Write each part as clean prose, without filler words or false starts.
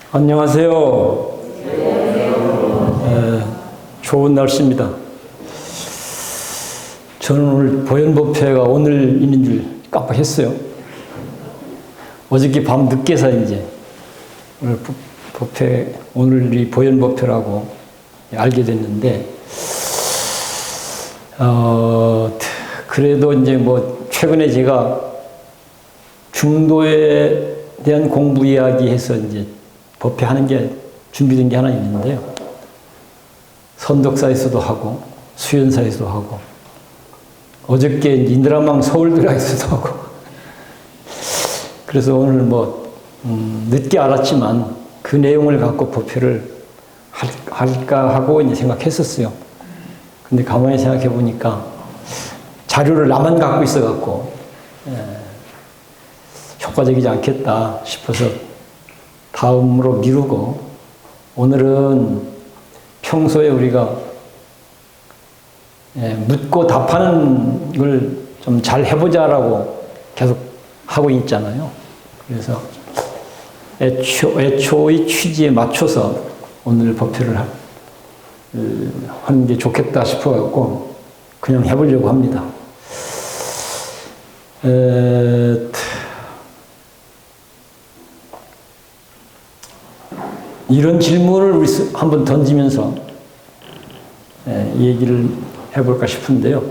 안녕하세요. 좋은 날씨입니다. 저는 오늘 보현법회가 오늘 있는 줄 깜빡했어요. 어저께 밤 늦게서 이제 오늘 법회, 오늘이 보현법회라고 알게 됐는데, 그래도 이제 뭐 최근에 제가 중도에 대한 공부 이야기해서 이제 법회하는 게 준비된 게 하나 있는데요. 선덕사에서도 하고 수연사에서도 하고 어저께 인드라망 서울드라에서도 하고 그래서 오늘 뭐 늦게 알았지만 그 내용을 갖고 법회를 할까 하고 이제 생각했었어요. 근데 가만히 생각해 보니까 자료를 나만 갖고 있어 갖고 효과적이지 않겠다 싶어서 다음으로 미루고, 오늘은 평소에 우리가 묻고 답하는 걸 좀 잘 해보자라고 계속 하고 있잖아요. 그래서 애초의 취지에 맞춰서 오늘 법회를 하는 게 좋겠다 싶어갖고 그냥 해보려고 합니다. 이런 질문을 우리 한번 던지면서 얘기를 해볼까 싶은데요.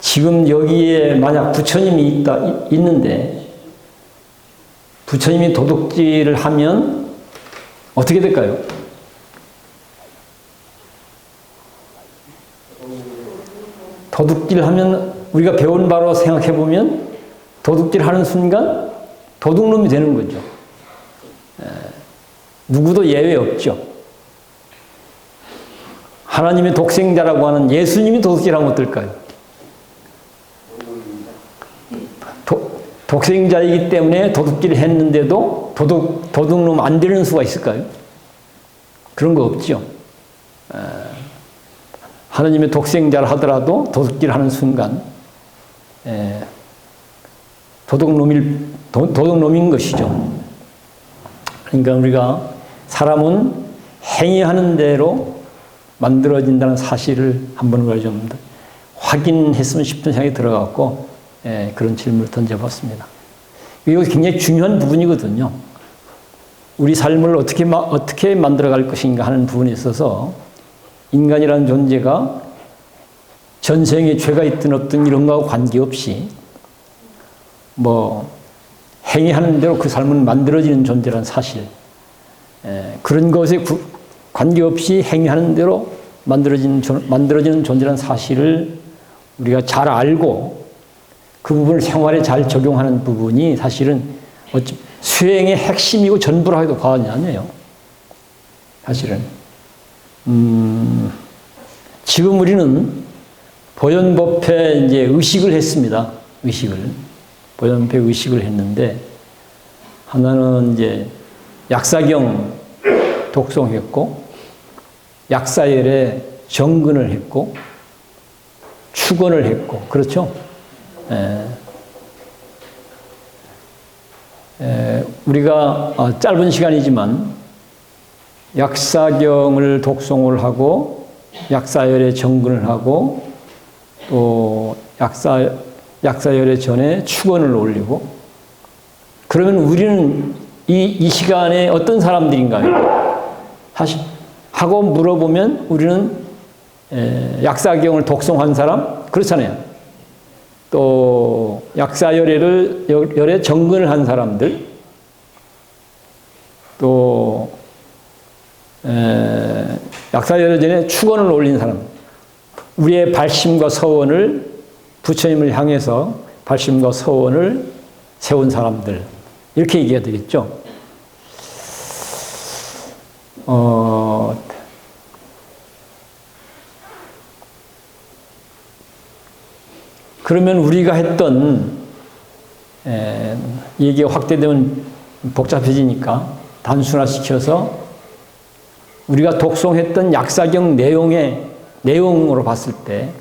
지금 여기에 만약 부처님이 있는데 부처님이 도둑질을 하면 어떻게 될까요? 도둑질 하면 우리가 배운 바로 생각해 보면 도둑질 하는 순간 도둑놈이 되는 거죠. 누구도 예외 없죠. 하나님의 독생자라고 하는 예수님이 도둑질하면 어떨까요? 독생자이기 때문에 도둑질을 했는데도 도둑놈 안 되는 수가 있을까요? 그런 거 없죠. 하나님의 독생자를 하더라도 도둑질하는 순간 도둑놈인 것이죠. 그러니까 우리가 사람은 행위하는 대로 만들어진다는 사실을 한번 우리가 좀 확인했으면 싶은 생각이 들어갔고, 그런 질문을 던져봤습니다. 이거 굉장히 중요한 부분이거든요. 우리 삶을 어떻게 만들어갈 것인가 하는 부분에 있어서 인간이라는 존재가 전생에 죄가 있든 없든 이런 거하고 관계없이 뭐 행위하는 대로 그 삶은 만들어지는 존재라는 사실, 그런 것에 관계없이 행위하는 대로 만들어지는 존재라는 사실을 우리가 잘 알고 그 부분을 생활에 잘 적용하는 부분이 사실은 수행의 핵심이고 전부라 해도 과언이 아니에요. 사실은 지금 우리는 보현법회 이제 의식을 했습니다. 보현법회 의식을 했는데, 하나는 이제 약사경 독송했고, 약사열에 정근을 했고, 축원을 했고, 그렇죠? 우리가 짧은 시간이지만 약사경을 독송을 하고, 약사열에 정근을 하고, 또 약사열에 전에 축원을 올리고, 그러면 우리는 이 시간에 어떤 사람들인가요? 사실 하고 물어보면 우리는 약사경을 독송한 사람, 그렇잖아요. 또 약사열에 정근을 한 사람들, 또 약사열에 전에 축원을 올린 사람, 우리의 발심과 서원을, 부처님을 향해서 발심과 서원을 세운 사람들, 이렇게 얘기해야 되겠죠. 그러면 우리가 했던, 얘기가 확대되면 복잡해지니까 단순화시켜서 우리가 독송했던 약사경 내용으로 봤을 때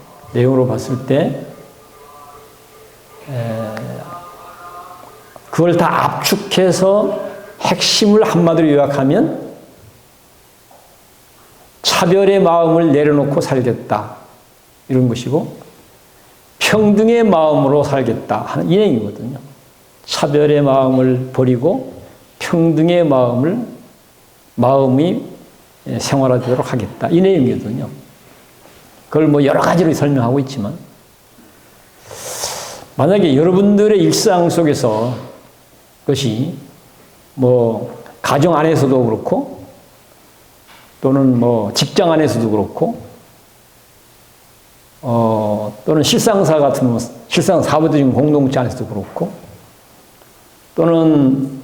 그걸 다 압축해서 핵심을 한마디로 요약하면 차별의 마음을 내려놓고 살겠다 이런 것이고 평등의 마음으로 살겠다 하는 이 내용이거든요. 차별의 마음을 버리고 평등의 마음이 생활하도록 하겠다 이 내용이거든요. 그걸 뭐 여러 가지로 설명하고 있지만 만약에 여러분들의 일상 속에서 그것이 뭐 가정 안에서도 그렇고 또는 뭐 직장 안에서도 그렇고 또는 실상사 같은 실상 사회적인 공동체 안에서도 그렇고 또는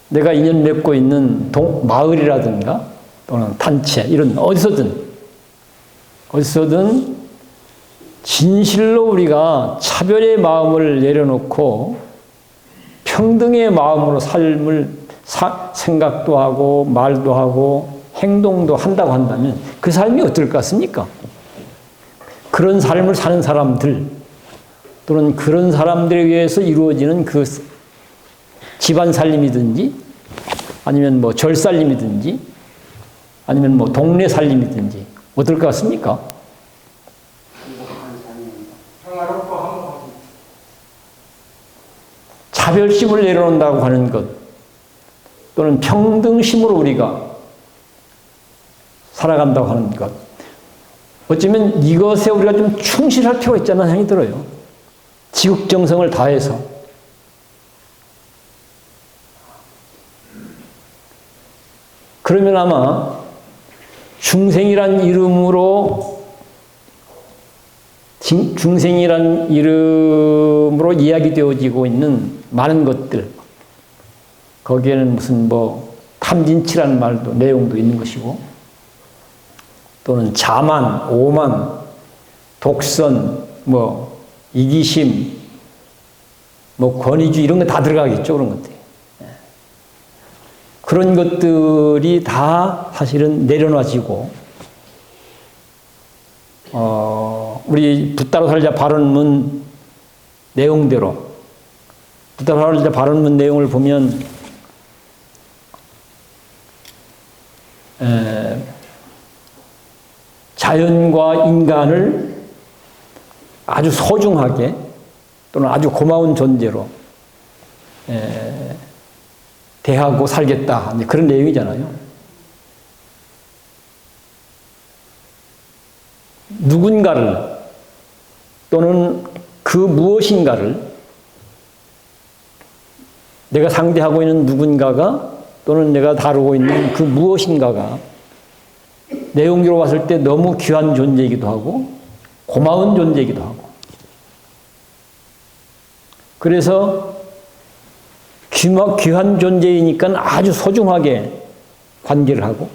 내가 인연 맺고 있는 마을이라든가 또는 단체 이런 어디서든 진실로 우리가 차별의 마음을 내려놓고 평등의 마음으로 삶을 생각도 하고 말도 하고 행동도 한다고 한다면 그 삶이 어떨 것 같습니까? 그런 삶을 사는 사람들 또는 그런 사람들에 의해서 이루어지는 그 집안 살림이든지 아니면 뭐 절 살림이든지 아니면 뭐 동네 살림이든지 어떨 것 같습니까? 평화롭고 화목하고 차별심을 내려놓는다고 하는 것 또는 평등심으로 우리가 살아간다고 하는 것 어쩌면 이것에 우리가 좀 충실할 필요가 있잖아는 생각이 들어요. 지극정성을 다해서 그러면 아마 중생이란 이름으로 이야기되어지고 있는 많은 것들 거기에는 무슨 뭐 탐진치라는 말도 내용도 있는 것이고 또는 자만, 오만, 독선, 뭐 이기심, 뭐 권위주의 이런 거 다 들어가겠죠 그런 것들이. 그런 것들이 다 사실은 내려놔지고 우리 붓다로 살자 발언문 내용대로 붓다로 살자 발언문 내용을 보면 자연과 인간을 아주 소중하게 또는 아주 고마운 존재로 대하고 살겠다 그런 내용이잖아요. 누군가를 또는 그 무엇인가를 내가 상대하고 있는 누군가가 또는 내가 다루고 있는 그 무엇인가가 내용으로 봤을 때 너무 귀한 존재이기도 하고 고마운 존재이기도 하고 그래서 귀한 존재이니까 아주 소중하게 관계를 하고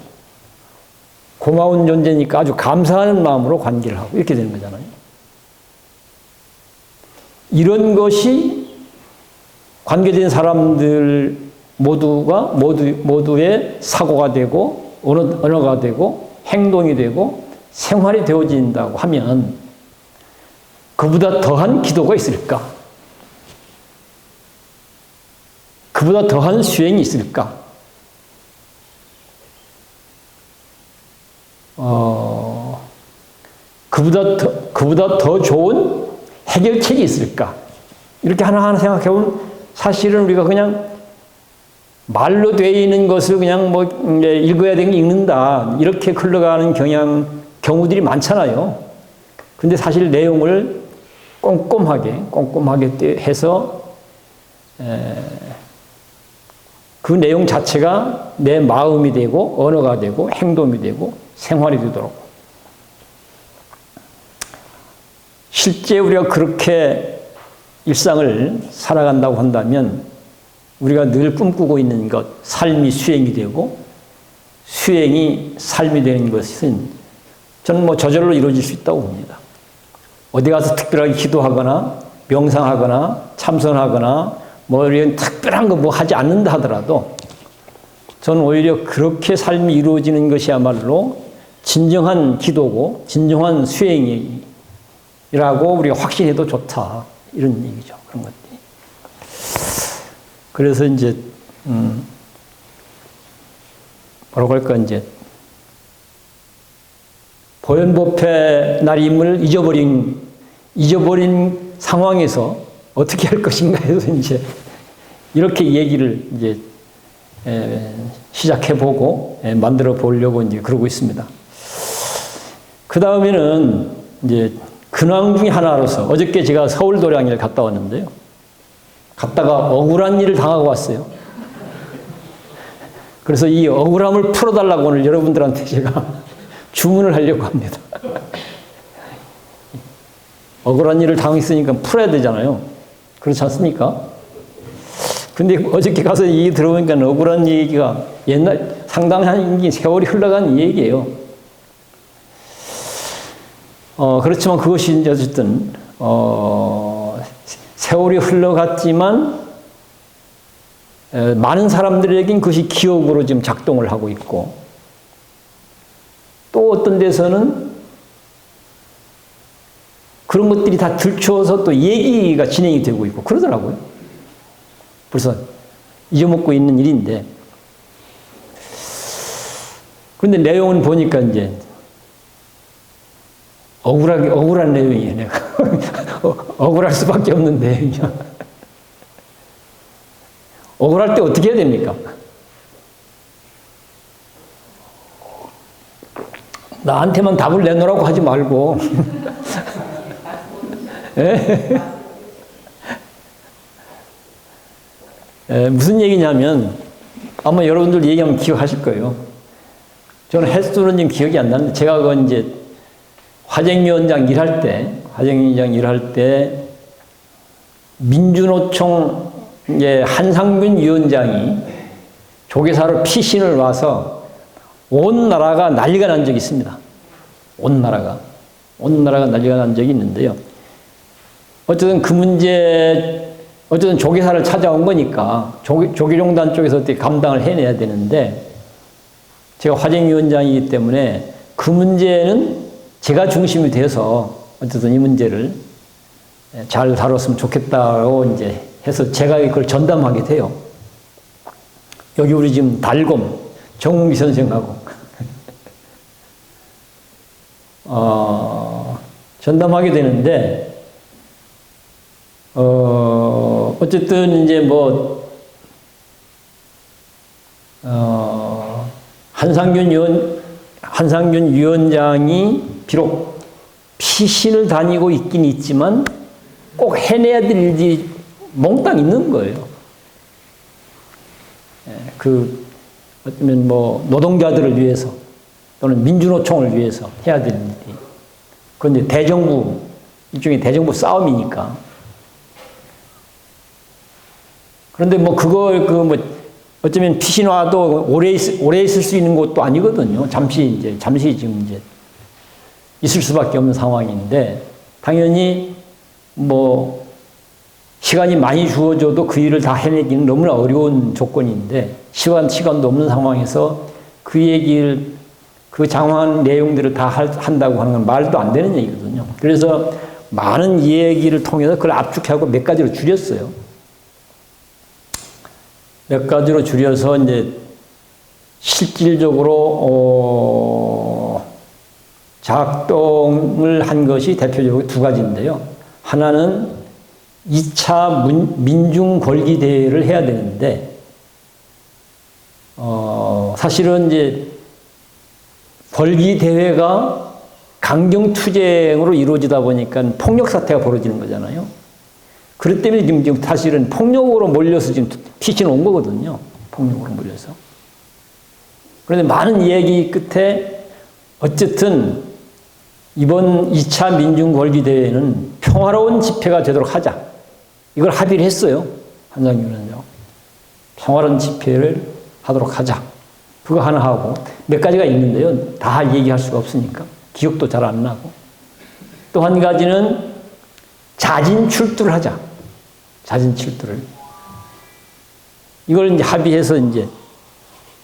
고마운 존재니까 아주 감사하는 마음으로 관계를 하고 이렇게 되는 거잖아요. 이런 것이 관계된 사람들 모두의 사고가 되고 언어가 되고 행동이 되고 생활이 되어진다고 하면 그보다 더한 기도가 있을까? 그보다 더한 수행이 있을까? 그보다 더 좋은 해결책이 있을까? 이렇게 하나하나 생각해보면 사실은 우리가 그냥 말로 되어 있는 것을 그냥 뭐 읽어야 되는 게 읽는다. 이렇게 흘러가는 경우들이 많잖아요. 근데 사실 내용을 꼼꼼하게 해서 그 내용 자체가 내 마음이 되고 언어가 되고 행동이 되고 생활이 되도록 실제 우리가 그렇게 일상을 살아간다고 한다면 우리가 늘 꿈꾸고 있는 것, 삶이 수행이 되고 수행이 삶이 되는 것은 저는 뭐 저절로 이루어질 수 있다고 봅니다. 어디 가서 특별하게 기도하거나 명상하거나 참선하거나 뭐 이런 특별한 거 뭐 하지 않는다 하더라도 저는 오히려 그렇게 삶이 이루어지는 것이야말로 진정한 기도고 진정한 수행이라고 우리가 확신해도 좋다. 이런 얘기죠. 그런 것들이. 그래서 이제 뭐라고 할까, 이제, 보현법회 날임을 잊어버린 상황에서 어떻게 할 것인가 해서 이제, 이렇게 얘기를 이제, 시작해보고, 만들어 보려고 이제 그러고 있습니다. 그 다음에는 이제, 근황 중에 하나로서, 어저께 제가 서울 도량을 갔다 왔는데요. 갔다가 억울한 일을 당하고 왔어요. 그래서 이 억울함을 풀어달라고 오늘 여러분들한테 제가 주문을 하려고 합니다. 억울한 일을 당했으니까 풀어야 되잖아요. 그렇지 않습니까? 근데 어저께 가서 이 얘기 들어보니까 억울한 얘기가 옛날, 상당한 세월이 흘러간 얘기예요. 그렇지만 그것이 이제 어쨌든, 세월이 흘러갔지만, 많은 사람들에겐 그것이 기억으로 지금 작동을 하고 있고, 또 어떤 데서는 그런 것들이 다 들추어서 또 얘기가 진행이 되고 있고, 그러더라고요. 벌써 잊어먹고 있는 일인데. 그런데 내용은 보니까 이제, 억울한 내용이에요, 내가. 억울할 수밖에 없는 내용이야. 억울할 때 어떻게 해야 됩니까? 나한테만 답을 내놓으라고 하지 말고. 무슨 얘기냐면, 아마 여러분들 얘기하면 기억하실 거예요. 저는 횟수는 지금 기억이 안 나는데, 제가 그 이제 화쟁위원장 일할 때, 민주노총 한상균 위원장이 조계사로 피신을 와서 온 나라가 난리가 난 적이 있습니다. 온 나라가 난리가 난 적이 있는데요. 어쨌든 그 문제, 어쨌든 조계사를 찾아온 거니까 조계종단 쪽에서 어떻게 감당을 해내야 되는데, 제가 화쟁위원장이기 때문에 그 문제는 제가 중심이 돼서 어쨌든 이 문제를 잘 다뤘으면 좋겠다고 이제 해서 제가 이걸 전담하게 돼요. 여기 우리 지금 달곰 정웅기 선생하고 전담하게 되는데, 어쨌든 이제 뭐 한상균 위원장이 비록 피신을 다니고 있긴 있지만 꼭 해내야 될 일이 몽땅 있는 거예요. 어쩌면 뭐 노동자들을 위해서 또는 민주노총을 위해서 해야 될 일이. 그런데 대정부, 일종의 대정부 싸움이니까. 그런데 뭐 어쩌면 피신 와도 오래 있을 수 있는 것도 아니거든요. 잠시 지금 이제 있을 수밖에 없는 상황인데, 당연히 뭐 시간이 많이 주어져도 그 일을 다 해내기는 너무나 어려운 조건인데, 시간도 없는 상황에서 그 장황한 내용들을 다 한다고 하는 건 말도 안 되는 얘기거든요. 그래서 많은 얘기를 통해서 그걸 압축하고 몇 가지로 줄였어요. 몇 가지로 줄여서 이제 실질적으로 작동을 한 것이 대표적으로 두 가지인데요. 하나는 2차 민중궐기대회를 해야 되는데, 사실은 이제 벌기대회가 강경투쟁으로 이루어지다 보니까 폭력사태가 벌어지는 거잖아요. 그렇기 때문에 지금 사실은 폭력으로 몰려서 지금 피신 온 거거든요. 폭력으로 몰려서. 그런데 많은 얘기 끝에 어쨌든 이번 2차 민중궐기대회는 평화로운 집회가 되도록 하자. 이걸 합의를 했어요. 한상균 위원장. 평화로운 집회를 하도록 하자. 그거 하나 하고 몇 가지가 있는데요. 다 얘기할 수가 없으니까. 기억도 잘 안 나고. 또 한 가지는 자진출두를 하자. 자진출두를. 이걸 이제 합의해서 이제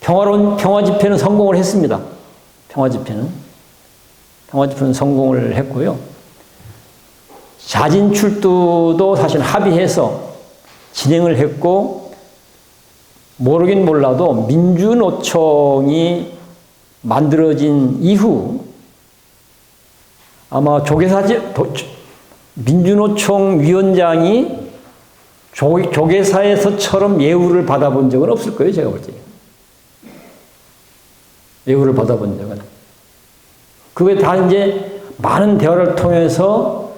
평화 집회는 성공을 했습니다. 평화 집회는 성공을 했고요. 자진출두도 사실 합의해서 진행을 했고, 모르긴 몰라도 민주노총이 만들어진 이후 아마 민주노총 위원장이 조계사에서처럼 예우를 받아본 적은 없을 거예요, 제가 볼 때. 예우를 받아본 적은. 그게 다 이제 많은 대화를 통해서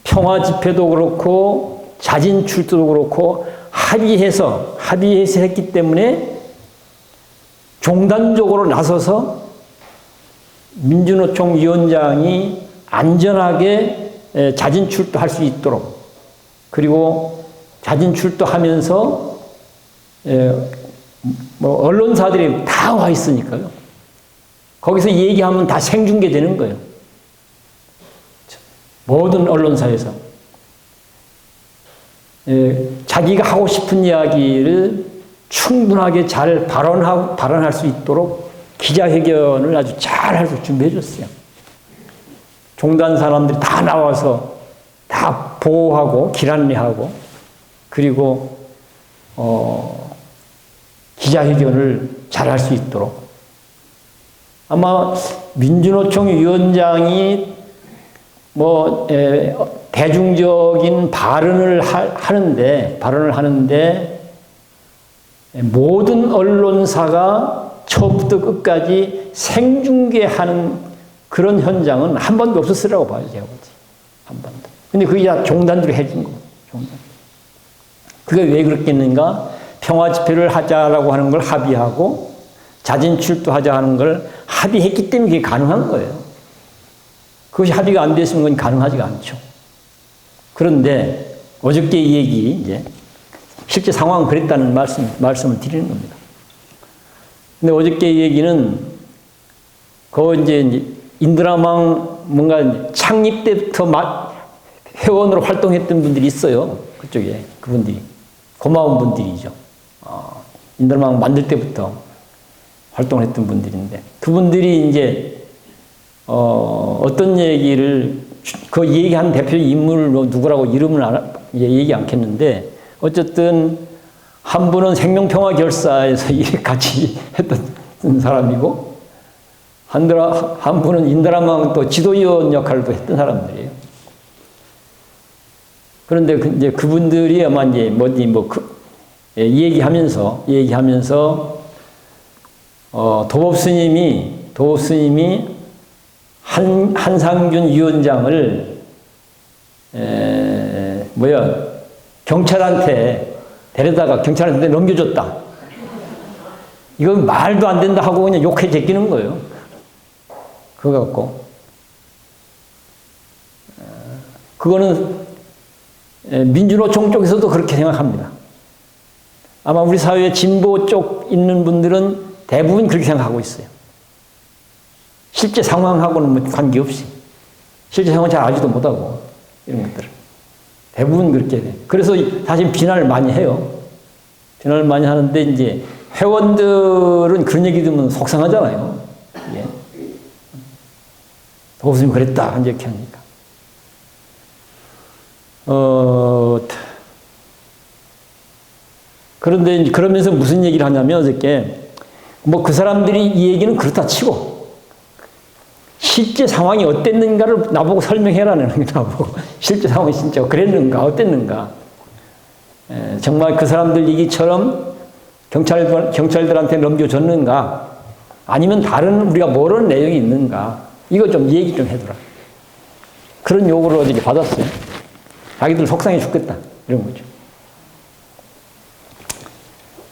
평화 집회도 그렇고 자진 출두도 그렇고 합의해서 했기 때문에 종단적으로 나서서 민주노총 위원장이 안전하게 자진 출두할 수 있도록 그리고 자진 출두하면서 뭐 언론사들이 다 와 있으니까요. 거기서 얘기하면 다 생중계되는 거예요. 모든 언론사에서 자기가 하고 싶은 이야기를 충분하게 잘 발언할 수 있도록 기자회견을 아주 잘 해서 준비해 줬어요. 종단 사람들이 다 나와서 다 보호하고 길 안내하고 그리고 기자회견을 잘 할 수 있도록 아마 민주노총 위원장이 뭐 대중적인 발언을 하는데 모든 언론사가 처음부터 끝까지 생중계하는 그런 현장은 한 번도 없었으라고 봐요, 제가 보지. 한 번도. 근데 그게 다 종단들이 해준 거예요. 종단. 그게 왜 그렇겠는가? 평화 집회를 하자라고 하는 걸 합의하고 자진 출두하자 하는 걸 합의했기 때문에 그게 가능한 거예요. 그것이 합의가 안 됐으면 그건 가능하지가 않죠. 그런데 어저께 이 얘기 이제 실제 상황은 그랬다는 말씀을 드리는 겁니다. 근데 어저께 이 얘기는 이제 인드라망 뭔가 창립 때부터 회원으로 활동했던 분들이 있어요. 그쪽에 그분들이 고마운 분들이죠. 인드라망 만들 때부터 활동을 했던 분들인데 그분들이 이제 어떤 얘기를 그 얘기한 대표 인물 누구라고 이름을 얘기 않겠는데 어쨌든 한 분은 생명평화 결사에서 같이 했던 사람이고 한 분은 인드라망 또 지도위원 역할도 했던 사람들이에요. 그런데 이제 그분들이 아마 이제 얘기하면서 도법 스님이 한상준 위원장을 경찰한테 데려다가 경찰한테 넘겨줬다. 이건 말도 안 된다 하고 그냥 욕해 제끼는 거예요. 그거 갖고 그거는 민주노총 쪽에서도 그렇게 생각합니다. 아마 우리 사회의 진보 쪽 있는 분들은 대부분 그렇게 생각하고 있어요. 실제 상황하고는 관계없이. 실제 상황 잘 알지도 못하고, 이런 것들을. 대부분 그렇게 돼. 그래서 사실 비난을 많이 해요. 비난을 많이 하는데, 이제, 회원들은 그런 얘기 들으면 속상하잖아요. 예. 도우스님 그랬다, 이렇게 하니까. 그런데, 그러면서 무슨 얘기를 하냐면, 어저께, 그 사람들이 이 얘기는 그렇다 치고, 실제 상황이 어땠는가를 나보고 설명해라는 게 나보고, 실제 상황이 진짜 그랬는가, 어땠는가. 정말 그 사람들 얘기처럼 경찰들한테 넘겨줬는가, 아니면 다른 우리가 모르는 내용이 있는가, 이거 좀 얘기 좀 해두라. 그런 요구를 어저께 받았어요. 자기들 속상해 죽겠다. 이런 거죠.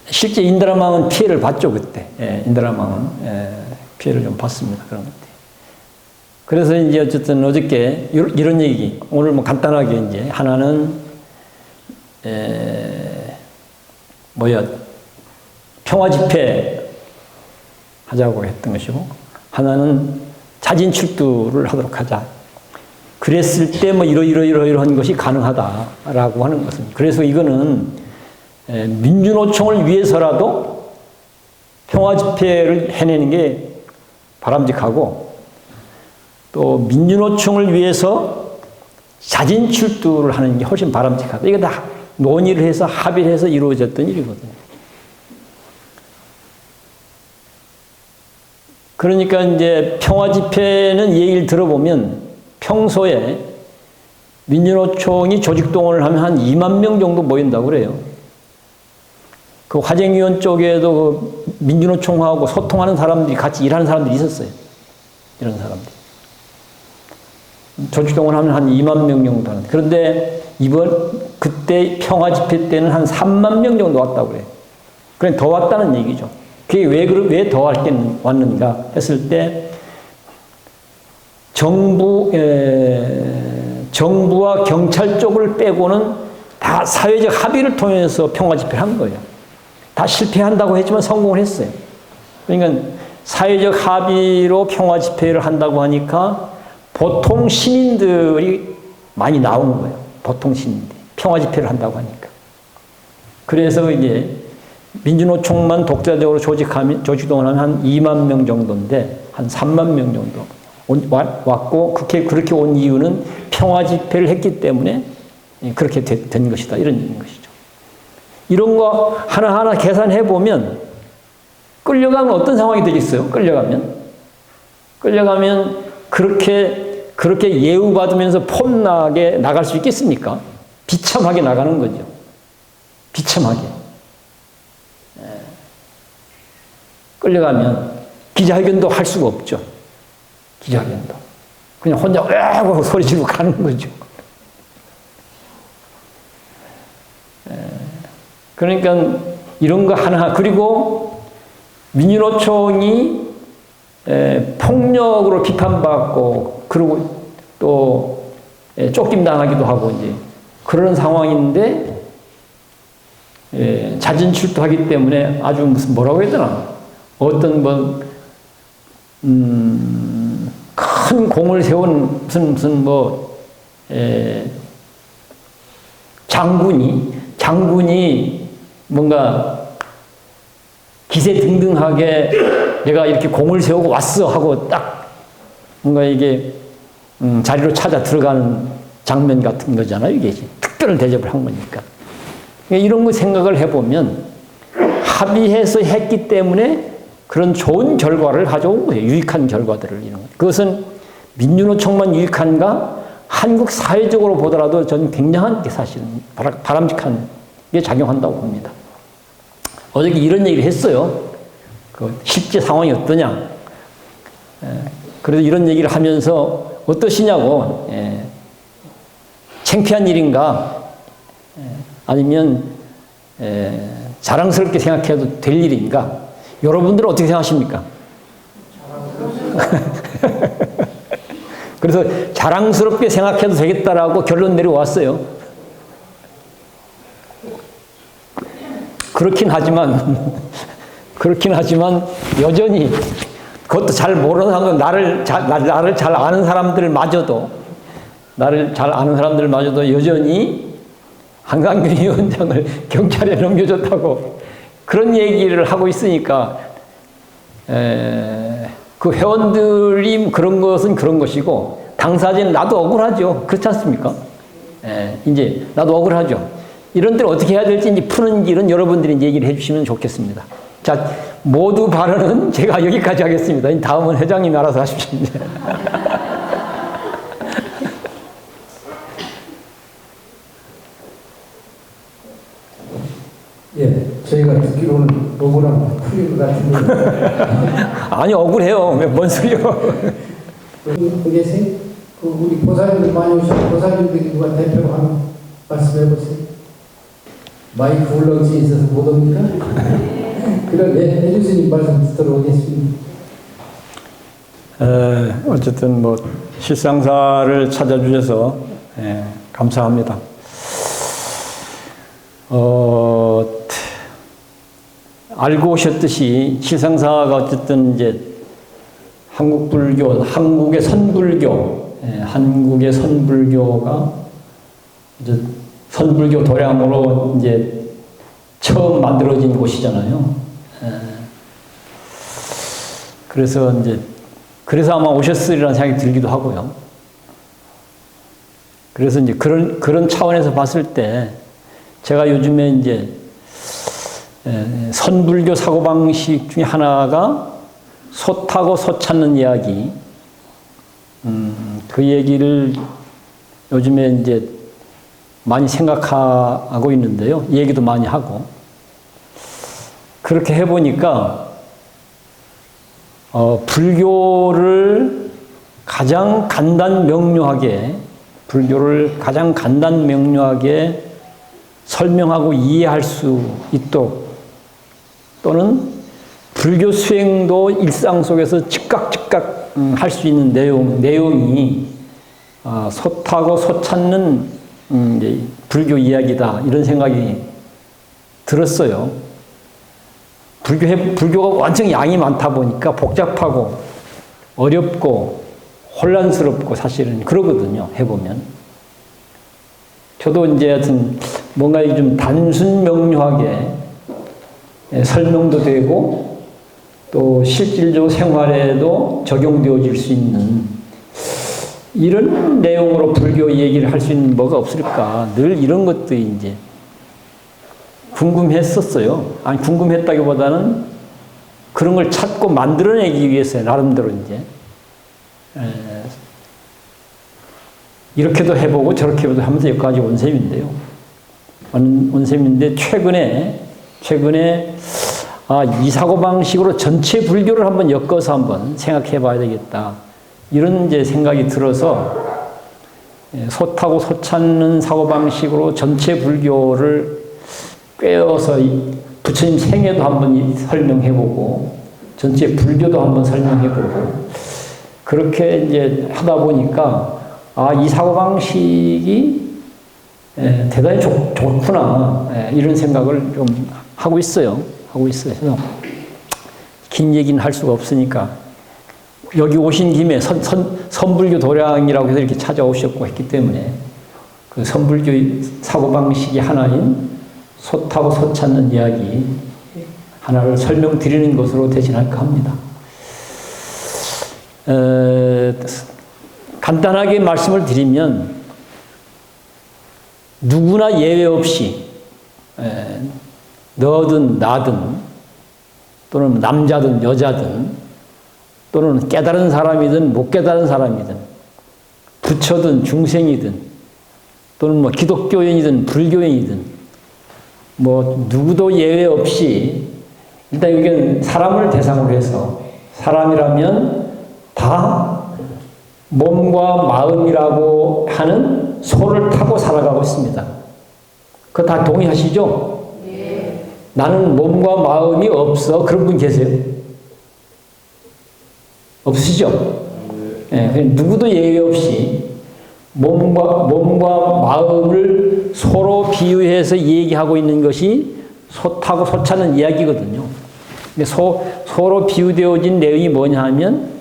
실제 인드라망은 피해를 봤죠, 그때. 인드라망은 피해를 좀 봤습니다. 그런 것들. 그래서 이제 어쨌든 어저께 이런 얘기, 오늘 간단하게 이제 하나는, 평화 집회 하자고 했던 것이고, 하나는 자진 출두를 하도록 하자. 그랬을 때 이러이러한 것이 가능하다라고 하는 것은. 그래서 이거는 민주노총을 위해서라도 평화 집회를 해내는 게 바람직하고 또 민주노총을 위해서 자진 출두를 하는 게 훨씬 바람직하다. 이거 다 논의를 해서 합의를 해서 이루어졌던 일이거든요. 그러니까 이제 평화 집회는 얘기를 들어보면 평소에 민주노총이 조직동원을 하면 한 2만 명 정도 모인다고 그래요. 그 화쟁위원 쪽에도 그 민주노총하고 소통하는 사람들이 같이 일하는 사람들이 있었어요. 이런 사람들. 조직동원하면 한 2만 명 정도 하는. 그런데 그때 평화 집회 때는 한 3만 명 정도 왔다고 그래요. 그래 더 왔다는 얘기죠. 그게 왜 더 왔는가 했을 때 정부와 경찰 쪽을 빼고는 다 사회적 합의를 통해서 평화 집회를 한 거예요. 다 실패한다고 했지만 성공을 했어요. 그러니까 사회적 합의로 평화 집회를 한다고 하니까 보통 시민들이 많이 나오는 거예요. 보통 시민들이. 평화 집회를 한다고 하니까. 그래서 이제 민주노총만 독자적으로 조직동원하면 한 2만 명 정도인데 한 3만 명 정도 왔고 그렇게 온 이유는 평화 집회를 했기 때문에 그렇게 된 것이다. 이런 것이죠. 이런 거 하나하나 계산해 보면 끌려가면 어떤 상황이 되겠어요? 끌려가면 그렇게 예우받으면서 폼나게 나갈 수 있겠습니까? 비참하게 나가는 거죠. 비참하게. 끌려가면 기자회견도 할 수가 없죠. 기자회견도. 그냥 혼자 하고 소리 지르고 가는 거죠. 그러니까 이런 거 하나, 그리고 민주노총이 폭력으로 비판받고, 그리고 또 쫓김당하기도 하고, 이제 그런 상황인데, 자진 출두하기 때문에 아주 무슨 뭐라고 해야 되나, 어떤 큰 공을 세운 무슨 장군이 뭔가 기세등등하게 내가 이렇게 공을 세우고 왔어 하고 딱 뭔가 이게 자리로 찾아 들어가는 장면 같은 거잖아요. 이게 특별 대접을 한 거니까. 이런 거 생각을 해보면 합의해서 했기 때문에 그런 좋은 결과를 가져온 거예요. 유익한 결과들을. 이런 것. 그것은 민주노총만 유익한가? 한국 사회적으로 보더라도 저는 굉장한 게 사실은 바람직한 게 작용한다고 봅니다. 어저께 이런 얘기를 했어요. 그 실제 상황이 어떠냐. 그래서 이런 얘기를 하면서 어떠시냐고. 창피한 일인가? 아니면 자랑스럽게 생각해도 될 일인가? 여러분들은 어떻게 생각하십니까? 그래서 자랑스럽게 생각해도 되겠다라고 결론 내려왔어요. 그렇긴 하지만 여전히 그것도 잘 모르는 사람, 나를 잘 아는 사람들마저도 여전히 한강균 위원장을 경찰에 넘겨줬다고 그런 얘기를 하고 있으니까 그 회원들이 그런 것은 그런 것이고 당사자는 나도 억울하죠. 그렇지 않습니까? 이제 나도 억울하죠. 이런 때는 어떻게 해야 될지 이제 푸는 길은 여러분들이 이제 얘기를 해주시면 좋겠습니다. 자, 모두 발언은 제가 여기까지 하겠습니다. 다음은 회장님이 알아서 하십시오. 예, 저희가 듣기로는 억울한 풀린 것 같은데. 아니, 억울해요. 뭔 소리요? 그게 우리 보살님들 많이 오셔서 보살님들이 누가 대표로 하는 말씀 해보세요. 마이크 울렁증이 있어서 못 옵니까? 그럼 해주시는 말씀 듣도록 하겠습니다. 어쨌든 실상사를 찾아주셔서 감사합니다. 알고 오셨듯이 실상사가 어쨌든 이제 한국의 선불교가 이제 선불교 도량으로 이제 처음 만들어진 곳이잖아요. 그래서 아마 오셨으리라는 생각이 들기도 하고요. 그래서 이제 그런 차원에서 봤을 때 제가 요즘에 이제 선불교 사고방식 중에 하나가 소 타고 소 찾는 이야기, 그 얘기를 요즘에 이제 많이 생각하고 있는데요. 얘기도 많이 하고. 그렇게 해보니까, 불교를 가장 간단 명료하게 설명하고 이해할 수 있도록, 또는 불교 수행도 일상 속에서 즉각 할 수 있는 내용이 소 타고 소 찾는 이제 불교 이야기다, 이런 생각이 들었어요. 불교가 완전 양이 많다 보니까 복잡하고 어렵고 혼란스럽고 사실은 그러거든요, 해보면. 저도 이제 하여튼 뭔가 좀 단순 명료하게 설명도 되고 또 실질적 생활에도 적용되어질 수 있는 이런 내용으로 불교 얘기를 할 수 있는 뭐가 없을까. 늘 이런 것들이 이제 궁금했었어요. 아니, 궁금했다기보다는 그런 걸 찾고 만들어내기 위해서 나름대로 이제 이렇게도 해보고 저렇게도 하면서 여기까지 온 셈인데요. 온 셈인데 최근에 이 사고방식으로 전체 불교를 한번 엮어서 한번 생각해 봐야 되겠다. 이런 이제 생각이 들어서 소 타고 소 찾는 사고방식으로 전체 불교를 꿰어서 부처님 생애도 한번 설명해 보고 전체 불교도 한번 설명해 보고 그렇게 이제 하다 보니까 이 사고방식이 대단히 좋구나, 이런 생각을 좀 하고 있어요. 그래서 긴 얘기는 할 수가 없으니까 여기 오신 김에 선불교 도량이라고 해서 이렇게 찾아오셨고 했기 때문에 그 선불교 사고방식이 하나인 소 타고 소 찾는 이야기 하나를 설명드리는 것으로 대신할까 합니다. 간단하게 말씀을 드리면 누구나 예외 없이 너든 나든 또는 남자든 여자든 또는 깨달은 사람이든 못 깨달은 사람이든 부처든 중생이든 또는 뭐 기독교인이든 불교인이든 누구도 예외 없이 일단 여기는 사람을 대상으로 해서 사람이라면 다 몸과 마음이라고 하는 소를 타고 살아가고 있습니다. 그거 다 동의하시죠? 네. 나는 몸과 마음이 없어. 그런 분 계세요? 없으시죠? 네, 누구도 예외 없이 몸과 마음을 소로 비유해서 얘기하고 있는 것이 소 타고 소 찾는 이야기거든요. 근데 소로 비유되어진 내용이 뭐냐 하면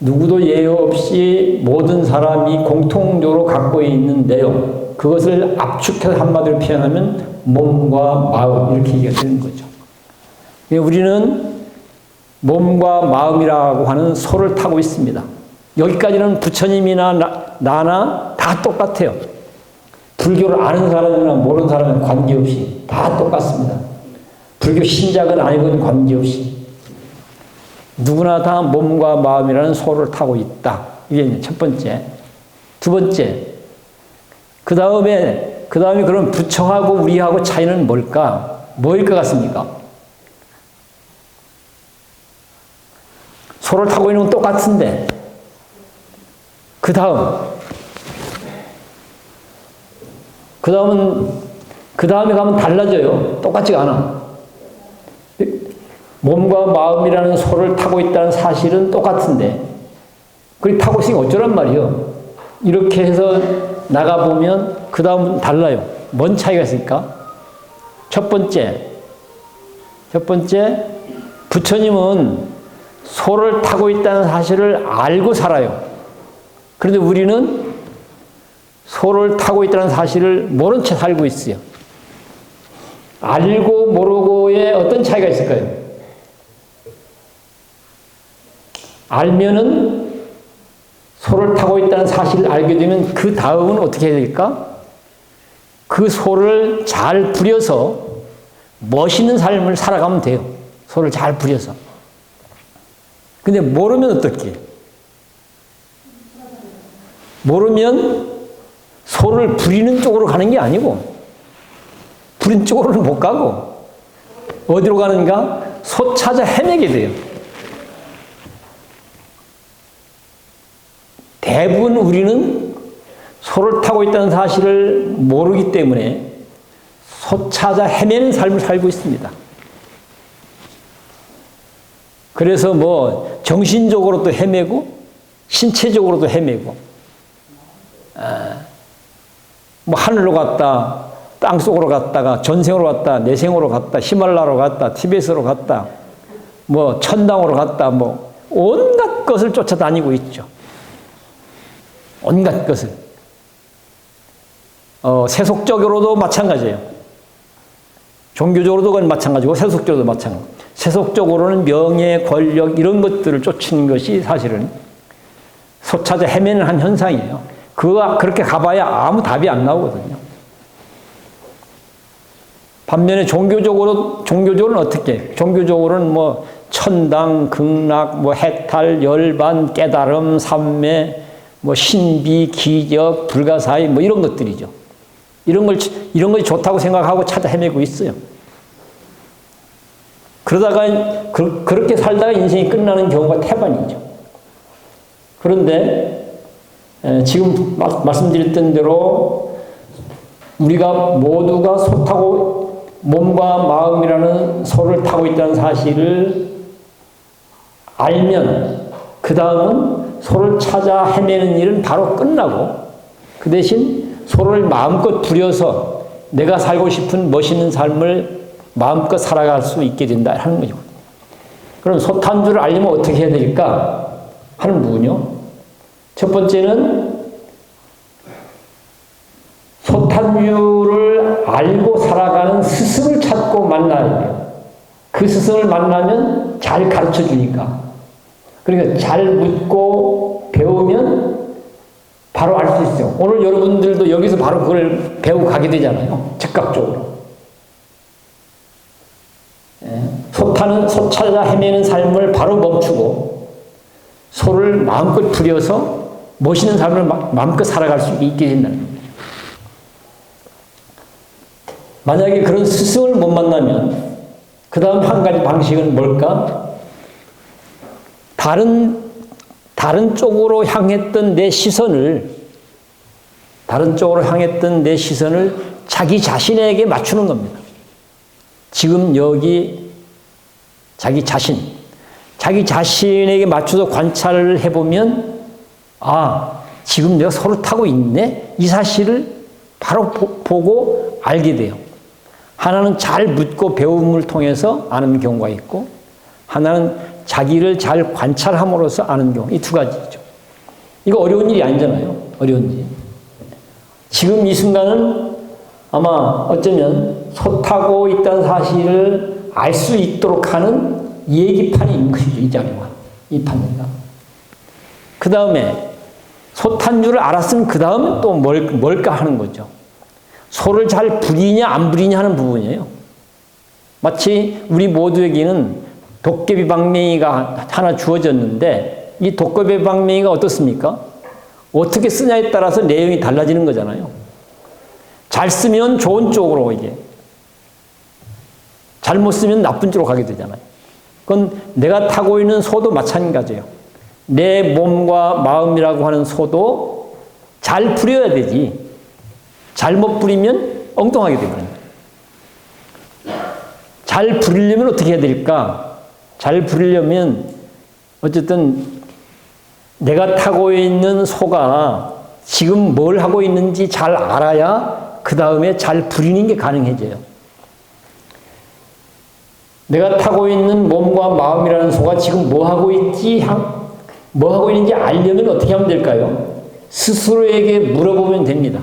누구도 예외 없이 모든 사람이 공통적으로 갖고 있는 내용, 그것을 압축해서 한마디로 표현하면 몸과 마음, 이렇게 얘기가 되는 거죠. 우리는 몸과 마음이라고 하는 소를 타고 있습니다. 여기까지는 부처님이나 나나 다 똑같아요. 불교를 아는 사람이나 모르는 사람은 관계없이 다 똑같습니다. 불교 신자건 아니건 관계없이 누구나 다 몸과 마음이라는 소를 타고 있다. 이게 첫 번째. 두 번째, 그 다음에 그럼 부처하고 우리하고 차이는 뭘까? 뭐일 것 같습니까? 소를 타고 있는 건 똑같은데 그 다음에 가면 달라져요. 똑같지가 않아. 몸과 마음이라는 소를 타고 있다는 사실은 똑같은데 그걸 타고 있으니 어쩌란 말이에요. 이렇게 해서 나가보면 그 다음은 달라요. 뭔 차이가 있을까? 첫 번째, 부처님은 소를 타고 있다는 사실을 알고 살아요. 그런데 우리는 소를 타고 있다는 사실을 모른 채 살고 있어요. 알고 모르고의 어떤 차이가 있을까요? 알면은 소를 타고 있다는 사실을 알게 되면 그 다음은 어떻게 해야 될까? 그 소를 잘 부려서 멋있는 삶을 살아가면 돼요. 소를 잘 부려서. 근데 모르면 어떻게? 모르면 소를 부리는 쪽으로 가는 게 아니고 부린 쪽으로는 못 가고 어디로 가는가? 소 찾아 헤매게 돼요. 대부분 우리는 소를 타고 있다는 사실을 모르기 때문에 소 찾아 헤매는 삶을 살고 있습니다. 그래서 뭐 정신적으로도 헤매고 신체적으로도 헤매고 뭐 하늘로 갔다 땅속으로 갔다가 전생으로 갔다 내생으로 갔다 히말라야로 갔다 티베트로 갔다 뭐 천당으로 갔다 뭐 온갖 것을 쫓아다니고 있죠. 온갖 것을. 세속적으로도 마찬가지예요. 종교적으로도 그건 마찬가지고 세속적으로도 마찬가지. 세속적으로는 명예, 권력 이런 것들을 쫓는 것이 사실은 소 찾아 헤매는 한 현상이에요. 그렇게 가봐야 아무 답이 안 나오거든요. 반면에 종교적으로는 어떻게? 종교적으로는 뭐 천당, 극락, 뭐 해탈, 열반, 깨달음, 삼매, 뭐 신비, 기적, 불가사의 뭐 이런 것들이죠. 이런 것이 좋다고 생각하고 찾아 헤매고 있어요. 그러다가 그렇게 살다가 인생이 끝나는 경우가 태반이죠. 그런데 지금 말씀드렸던 대로 우리가 모두가 소 타고 몸과 마음이라는 소를 타고 있다는 사실을 알면 그 다음은 소를 찾아 헤매는 일은 바로 끝나고 그 대신 소를 마음껏 부려서 내가 살고 싶은 멋있는 삶을 마음껏 살아갈 수 있게 된다 하는 거죠. 그럼 소 탄 줄을 알려면 어떻게 해야 될까 하는 부분이요. 첫 번째는 소 탄 줄을 알고 살아가는 스승을 찾고 만나야 돼요. 그 스승을 만나면 잘 가르쳐 주니까. 그러니까 잘 묻고 배우면 바로 알 수 있어요. 오늘 여러분들도 여기서 바로 그걸 배우고 가게 되잖아요. 즉각적으로. 소 찾아 헤매는 삶을 바로 멈추고 소를 마음껏 부려서 멋있는 삶을 마음껏 살아갈 수 있게 된다는 거예요. 만약에 그런 스승을 못 만나면 그 다음 한 가지 방식은 뭘까? 다른 쪽으로 향했던 내 시선을 자기 자신에게 맞추는 겁니다. 지금 여기 자기 자신에게 맞춰서 관찰을 해보면 지금 내가 소를 타고 있네? 이 사실을 바로 보고 알게 돼요. 하나는 잘 묻고 배움을 통해서 아는 경우가 있고 하나는 자기를 잘 관찰함으로써 아는 경우, 이 두 가지죠. 이거 어려운 일이 아니잖아요. 어려운 일. 지금 이 순간은 아마 어쩌면 소 타고 있다는 사실을 알 수 있도록 하는 얘기판이 있는 것이죠. 이 자리가. 이 판입니다. 그 다음에 소 탄 줄을 알았으면 그 다음은 또 뭘까 하는 거죠. 소를 잘 부리냐 안 부리냐 하는 부분이에요. 마치 우리 모두에게는 도깨비 방맹이가 하나 주어졌는데 이 도깨비 방맹이가 어떻습니까? 어떻게 쓰냐에 따라서 내용이 달라지는 거잖아요. 잘 쓰면 좋은 쪽으로 이게 잘못 쓰면 나쁜 쪽으로 가게 되잖아요. 그건 내가 타고 있는 소도 마찬가지예요. 내 몸과 마음이라고 하는 소도 잘 부려야 되지. 잘못 부리면 엉뚱하게 되거든요. 잘 부리려면 어떻게 해야 될까? 잘 부리려면 어쨌든 내가 타고 있는 소가 지금 뭘 하고 있는지 잘 알아야 그 다음에 잘 부리는 게 가능해져요. 내가 타고 있는 몸과 마음이라는 소가 지금 뭐 하고 있는지 알려면 어떻게 하면 될까요? 스스로에게 물어보면 됩니다.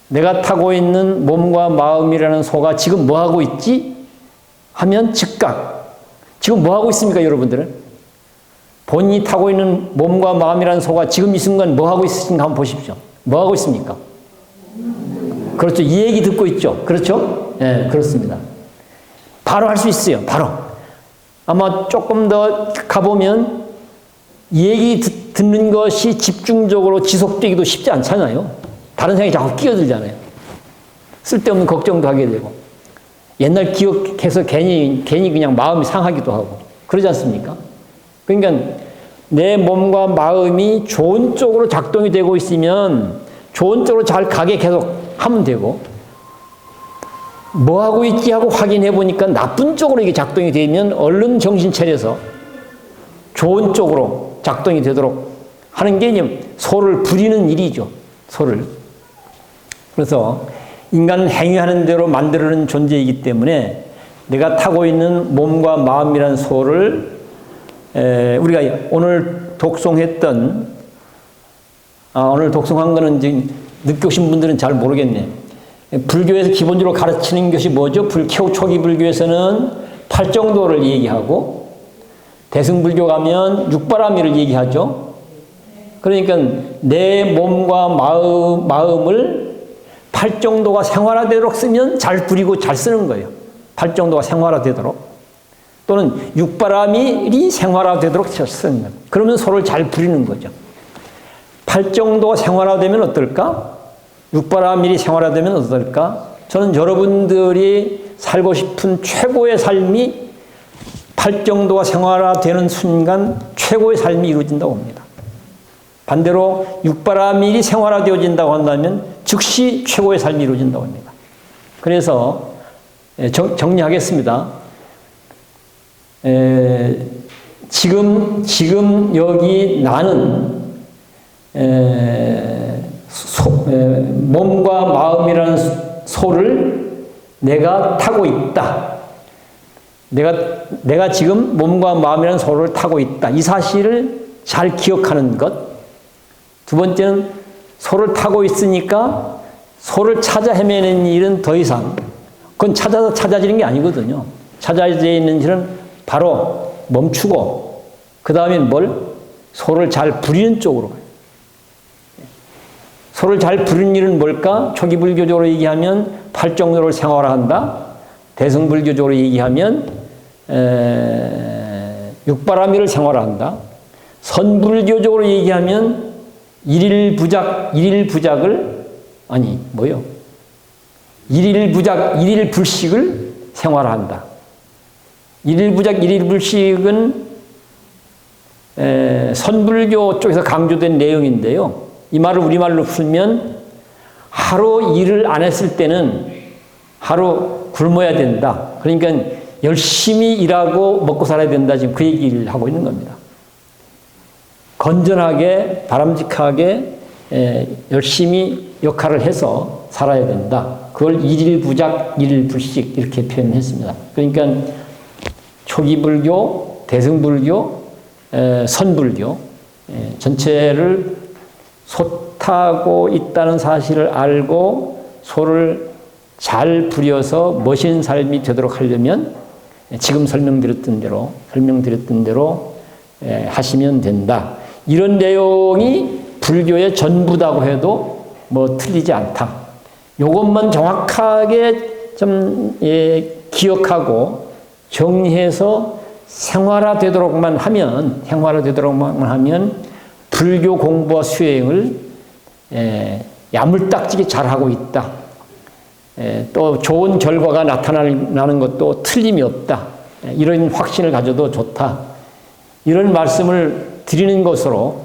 내가 타고 있는 몸과 마음이라는 소가 지금 뭐 하고 있지? 하면 즉각. 지금 뭐 하고 있습니까, 여러분들은? 본인이 타고 있는 몸과 마음이라는 소가 지금 이 순간 뭐 하고 있으신가 한번 보십시오. 뭐 하고 있습니까? 그렇죠. 이 얘기 듣고 있죠. 그렇죠? 예, 그렇습니다. 바로 할 수 있어요. 바로. 아마 조금 더 가보면 이 얘기 듣는 것이 집중적으로 지속되기도 쉽지 않잖아요. 다른 생각이 자꾸 끼어들잖아요. 쓸데없는 걱정도 하게 되고. 옛날 기억해서 괜히 그냥 마음이 상하기도 하고. 그러지 않습니까? 그러니까 내 몸과 마음이 좋은 쪽으로 작동이 되고 있으면 좋은 쪽으로 잘 가게 계속 하면 되고, 뭐 하고 있지 하고 확인해 보니까 나쁜 쪽으로 이게 작동이 되면 얼른 정신 차려서 좋은 쪽으로 작동이 되도록 하는 게 이제 소를 부리는 일이죠. 소를. 그래서 인간은 행위하는 대로 만들어낸 존재이기 때문에 내가 타고 있는 몸과 마음이라는 소를 우리가 오늘 독송했던 오늘 독송한 거는 지금 늦게 오신 분들은 잘 모르겠네. 불교에서 기본적으로 가르치는 것이 뭐죠? 초기 불교에서는 팔정도를 얘기하고 대승불교 가면 육바라밀을 얘기하죠. 그러니까 내 몸과 마음을 팔정도가 생활화되도록 쓰면 잘 부리고 잘 쓰는 거예요. 팔정도가 생활화되도록. 또는 육바라밀이 생활화되도록 쓰는 거예요. 그러면 서로를 잘 부리는 거죠. 팔정도가 생활화되면 어떨까? 육바라밀이 생활화되면 어떨까? 저는 여러분들이 살고 싶은 최고의 삶이 팔정도가 생활화되는 순간 최고의 삶이 이루어진다고 봅니다. 반대로 육바라밀이 생활화되어진다고 한다면 즉시 최고의 삶이 이루어진다고 합니다. 그래서 정리하겠습니다. 지금 여기 나는 몸과 마음이라는 소를 내가 타고 있다. 내가 지금 몸과 마음이라는 소를 타고 있다. 이 사실을 잘 기억하는 것. 두 번째는 소를 타고 있으니까 소를 찾아 헤매는 일은 더 이상 그건 찾아지는 게 아니거든요. 찾아져 있는 일은 바로 멈추고 그 다음에 소를 잘 부리는 쪽으로 가요. 소를 잘 부리는 일은 뭘까? 초기 불교적으로 얘기하면 팔정도를 생활화한다. 대승불교적으로 얘기하면 육바라밀을 생활화한다. 선불교적으로 얘기하면 일일불식을 생활화한다. 일일부작, 일일불식은 선불교 쪽에서 강조된 내용인데요. 이 말을 우리말로 풀면 하루 일을 안 했을 때는 하루 굶어야 된다. 그러니까 열심히 일하고 먹고 살아야 된다. 지금 그 얘기를 하고 있는 겁니다. 건전하게 바람직하게 열심히 역할을 해서 살아야 된다. 그걸 일일부작, 일일불식 이렇게 표현했습니다. 그러니까 초기 불교, 대승불교, 선불교 전체를 소 타고 있다는 사실을 알고 소를 잘 부려서 멋진 삶이 되도록 하려면 지금 설명드렸던 대로 하시면 된다. 이런 내용이 불교의 전부다고 해도 뭐 틀리지 않다. 이것만 정확하게 좀 기억하고 정리해서 생활화되도록만 하면 불교 공부와 수행을 야물딱지게 잘하고 있다. 또 좋은 결과가 나타나는 것도 틀림이 없다. 이런 확신을 가져도 좋다. 이런 말씀을 드리는 것으로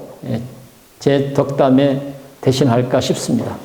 제 덕담에 대신할까 싶습니다.